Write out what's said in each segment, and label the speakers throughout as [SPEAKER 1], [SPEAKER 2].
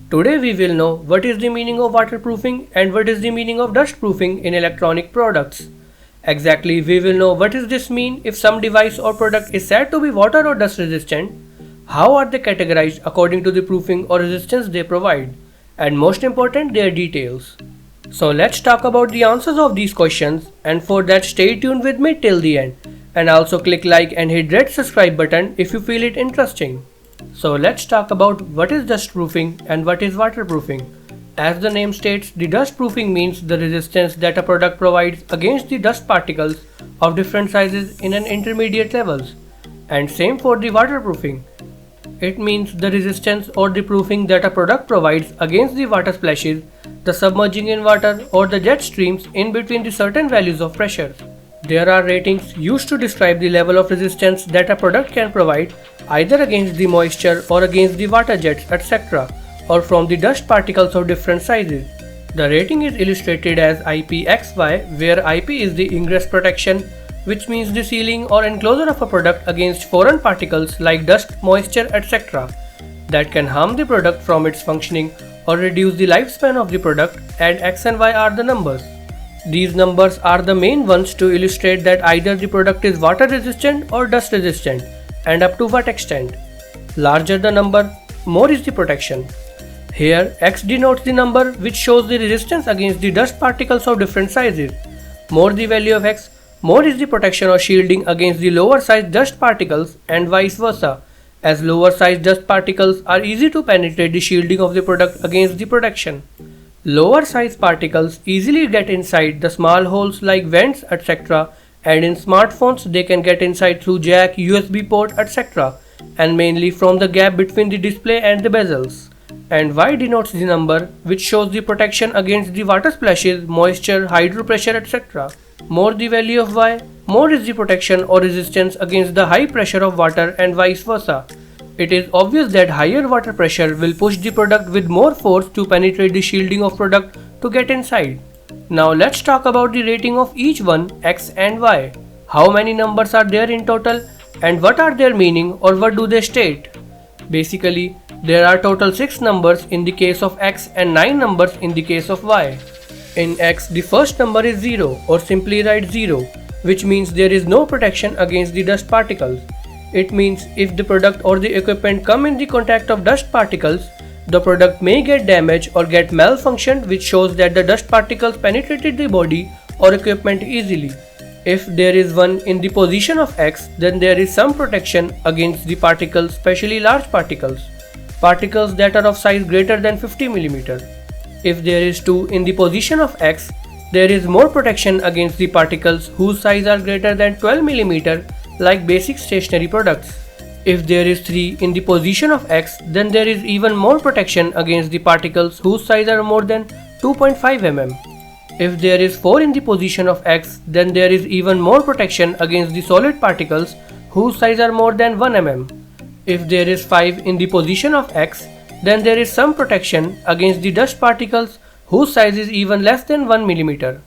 [SPEAKER 1] Today we will know what is the meaning of waterproofing and what is the meaning of dustproofing in electronic products. Exactly, we will know what does this mean if some device or product is said to be water or dust resistant, how are they categorized according to the proofing or resistance they provide, and most important, their details. So let's talk about the answers of these questions, and for that stay tuned with me till the end, and also click like and hit red subscribe button if you feel it interesting. So let's talk about what is dustproofing and what is waterproofing. As the name states, the dustproofing means the resistance that a product provides against the dust particles of different sizes in an intermediate levels. And same for the waterproofing. It means the resistance or the proofing that a product provides against the water splashes, the submerging in water or the jet streams in between the certain values of pressure. There are ratings used to describe the level of resistance that a product can provide either against the moisture or against the water jets, etc., or from the dust particles of different sizes. The rating is illustrated as IPXY, where IP is the Ingress Protection, which means the sealing or enclosure of a product against foreign particles like dust, moisture, etc. that can harm the product from its functioning or reduce the lifespan of the product, and X and Y are the numbers. These numbers are the main ones to illustrate that either the product is water resistant or dust resistant, and up to what extent. Larger the number, more is the protection. Here, X denotes the number which shows the resistance against the dust particles of different sizes. More the value of X, more is the protection or shielding against the lower size dust particles, and vice versa, as lower size dust particles are easy to penetrate the shielding of the product against the protection. Lower size particles easily get inside the small holes like vents, etc., and in smartphones they can get inside through jack, USB port, etc., and mainly from the gap between the display and the bezels. And Y denotes the number which shows the protection against the water splashes, moisture, hydropressure, etc. More the value of Y, more is the protection or resistance against the high pressure of water, and vice versa. It is obvious that higher water pressure will push the product with more force to penetrate the shielding of product to get inside. Now let's talk about the rating of each one, X and Y. How many numbers are there in total, and what are their meaning, or what do they state? Basically, there are total 6 numbers in the case of X and 9 numbers in the case of Y. In X, the first number is 0, or simply write 0, which means there is no protection against the dust particles. It means if the product or the equipment come in the contact of dust particles, the product may get damaged or get malfunctioned, which shows that the dust particles penetrated the body or equipment easily. If there is 1 in the position of X, then there is some protection against the particles, especially large particles that are of size greater than 50 mm. If there is 2 in the position of X, there is more protection against the particles whose size are greater than 12 mm, like basic stationery products. If there is 3 in the position of X, then there is even more protection against the particles whose size are more than 2.5 mm. If there is 4 in the position of X, then there is even more protection against the solid particles whose size are more than 1 mm. If there is 5 in the position of X, then there is some protection against the dust particles whose size is even less than 1 mm.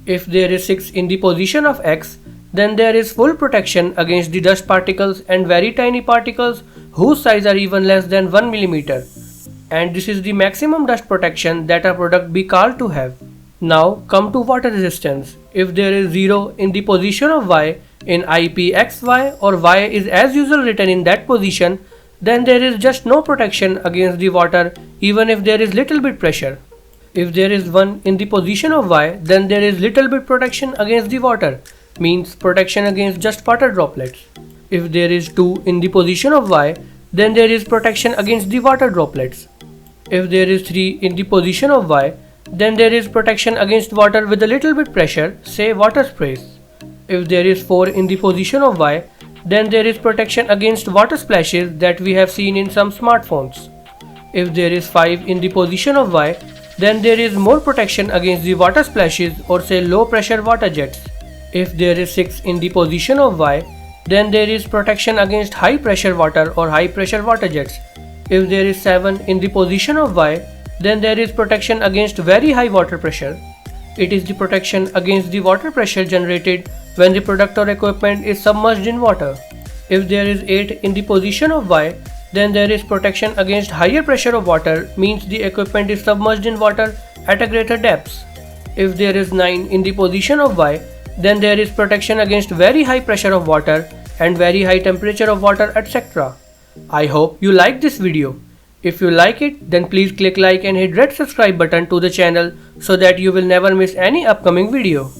[SPEAKER 1] If there is 6 in the position of X, then there is full protection against the dust particles and very tiny particles whose size are even less than 1 mm. And this is the maximum dust protection that a product be called to have. Now come to water resistance. If there is 0 in the position of Y in IPXY, or Y is as usual written in that position, then there is just no protection against the water even if there is little bit pressure. If there is 1 in the position of Y, then there is little bit protection against the water, means protection against just water droplets. If there is 2 in the position of Y, then there is protection against the water droplets. If there is 3 in the position of Y, then there is protection against water with a little bit pressure, say water sprays. If there is 4 in the position of Y, then there is protection against water splashes that we have seen in some smartphones. If there is 5 in the position of Y, then there is more protection against the water splashes, or say low pressure water jets. If there is 6 in the position of Y, then there is protection against high pressure water or high pressure water jets. If there is 7 in the position of Y, then there is protection against very high water pressure. It is the protection against the water pressure generated when the product or equipment is submerged in water. If there is 8 in the position of Y, then there is protection against higher pressure of water, means the equipment is submerged in water at a greater depth. If there is 9 in the position of Y, then there is protection against very high pressure of water and very high temperature of water, etc. I hope you like this video. If you like it, then please click like and hit red subscribe button to the channel so that you will never miss any upcoming video.